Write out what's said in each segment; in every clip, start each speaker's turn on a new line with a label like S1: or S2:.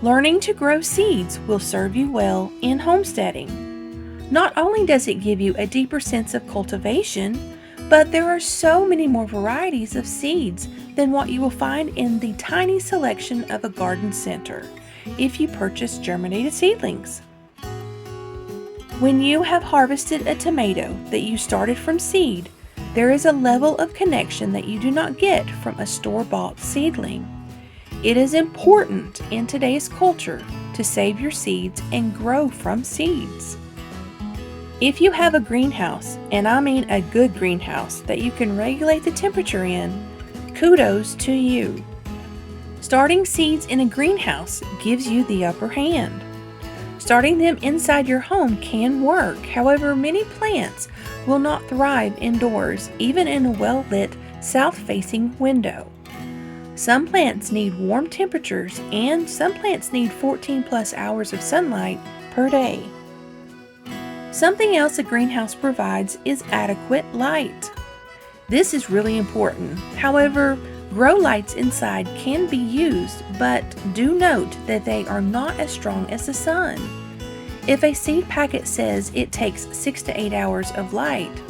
S1: Learning to grow seeds will serve you well in homesteading. Not only does it give you a deeper sense of cultivation, but there are so many more varieties of seeds than what you will find in the tiny selection of a garden center if you purchase germinated seedlings. When you have harvested a tomato that you started from seed, there is a level of connection that you do not get from a store-bought seedling. It is important in today's culture to save your seeds and grow from seeds. If you have a greenhouse, and I mean a good greenhouse that you can regulate the temperature in, kudos to you. Starting seeds in a greenhouse gives you the upper hand. Starting them inside your home can work, however, many plants will not thrive indoors, even in a well-lit south-facing window. Some plants need warm temperatures, and some plants need 14+ hours of sunlight per day. Something else a greenhouse provides is adequate light. This is really important. However, grow lights inside can be used, but do note that they are not as strong as the sun. If a seed packet says it takes 6 to 8 hours of light,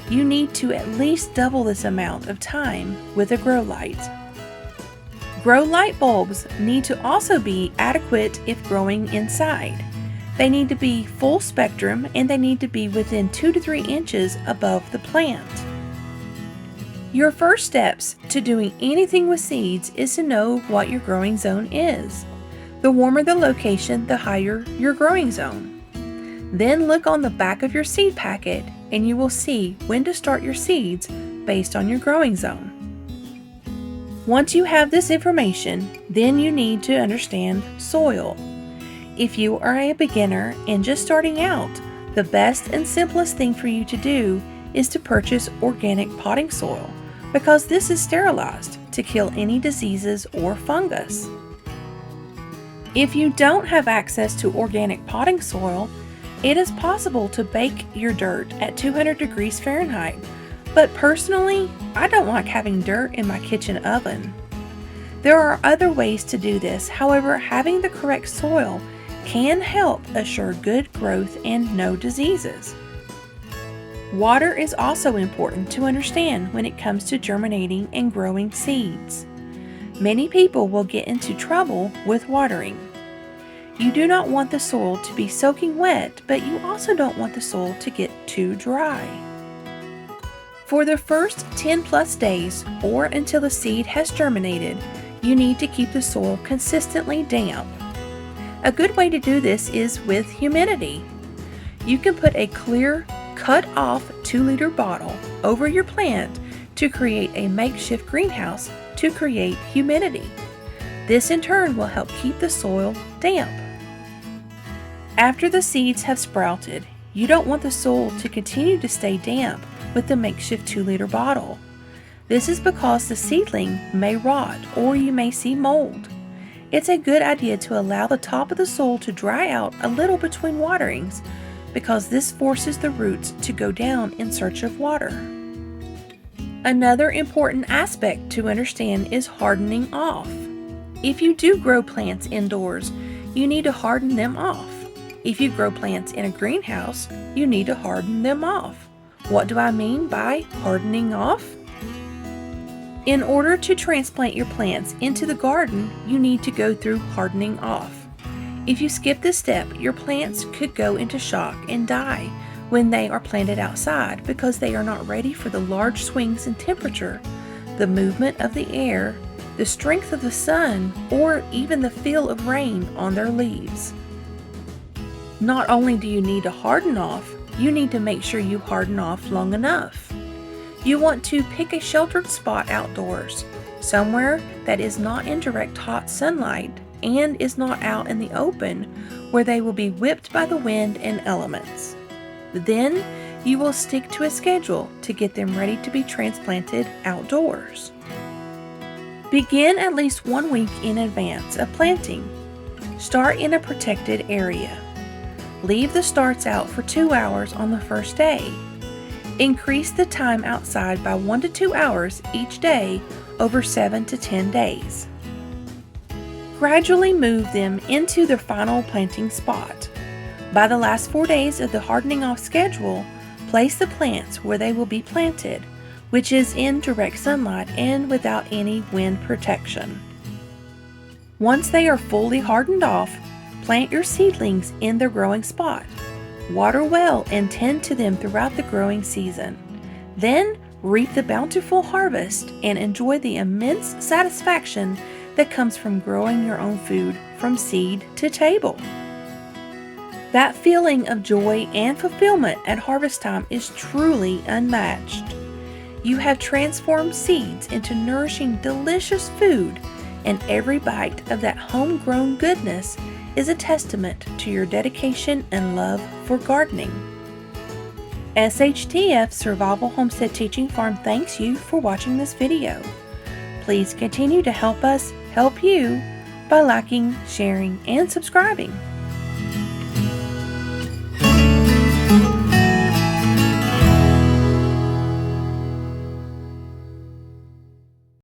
S1: you need to at least double this amount of time with a grow light. Grow light bulbs need to also be adequate if growing inside. They need to be full spectrum, and they need to be within 2 to 3 inches above the plant. Your first steps to doing anything with seeds is to know what your growing zone is. The warmer the location, the higher your growing zone. Then look on the back of your seed packet and you will see when to start your seeds based on your growing zone. Once you have this information, then you need to understand soil. If you are a beginner and just starting out, the best and simplest thing for you to do is to purchase organic potting soil, because this is sterilized to kill any diseases or fungus. If you don't have access to organic potting soil, it is possible to bake your dirt at 200 degrees Fahrenheit, but personally, I don't like having dirt in my kitchen oven. There are other ways to do this, however, having the correct soil can help assure good growth and no diseases. Water is also important to understand when it comes to germinating and growing seeds. Many people will get into trouble with watering. You do not want the soil to be soaking wet, but you also don't want the soil to get too dry. For the first 10+ days, or until the seed has germinated, you need to keep the soil consistently damp. A good way to do this is with humidity. You can put a clear, cut-off 2-liter bottle over your plant to create a makeshift greenhouse to create humidity. This in turn will help keep the soil damp. After the seeds have sprouted, you don't want the soil to continue to stay damp with the makeshift 2-liter bottle. This is because the seedling may rot or you may see mold. It's a good idea to allow the top of the soil to dry out a little between waterings, because this forces the roots to go down in search of water. Another important aspect to understand is hardening off. If you do grow plants indoors, you need to harden them off. If you grow plants in a greenhouse, you need to harden them off. What do I mean by hardening off? In order to transplant your plants into the garden, you need to go through hardening off. If you skip this step, your plants could go into shock and die when they are planted outside, because they are not ready for the large swings in temperature, the movement of the air, the strength of the sun, or even the feel of rain on their leaves. Not only do you need to harden off, you need to make sure you harden off long enough. You want to pick a sheltered spot outdoors, somewhere that is not in direct hot sunlight and is not out in the open where they will be whipped by the wind and elements. Then you will stick to a schedule to get them ready to be transplanted outdoors. Begin at least 1 week in advance of planting. Start in a protected area. Leave the starts out for 2 hours on the first day. Increase the time outside by 1 to 2 hours each day over 7 to 10 days. Gradually move them into their final planting spot. By the last 4 days of the hardening off schedule, place the plants where they will be planted, which is in direct sunlight and without any wind protection. Once they are fully hardened off, plant your seedlings in their growing spot. Water well and tend to them throughout the growing season. Then reap the bountiful harvest and enjoy the immense satisfaction that comes from growing your own food from seed to table. That feeling of joy and fulfillment at harvest time is truly unmatched. You have transformed seeds into nourishing, delicious food, and every bite of that homegrown goodness is a testament to your dedication and love for gardening. SHTF Survival Homestead Teaching Farm thanks you for watching this video. Please continue to help us help you by liking, sharing, and subscribing.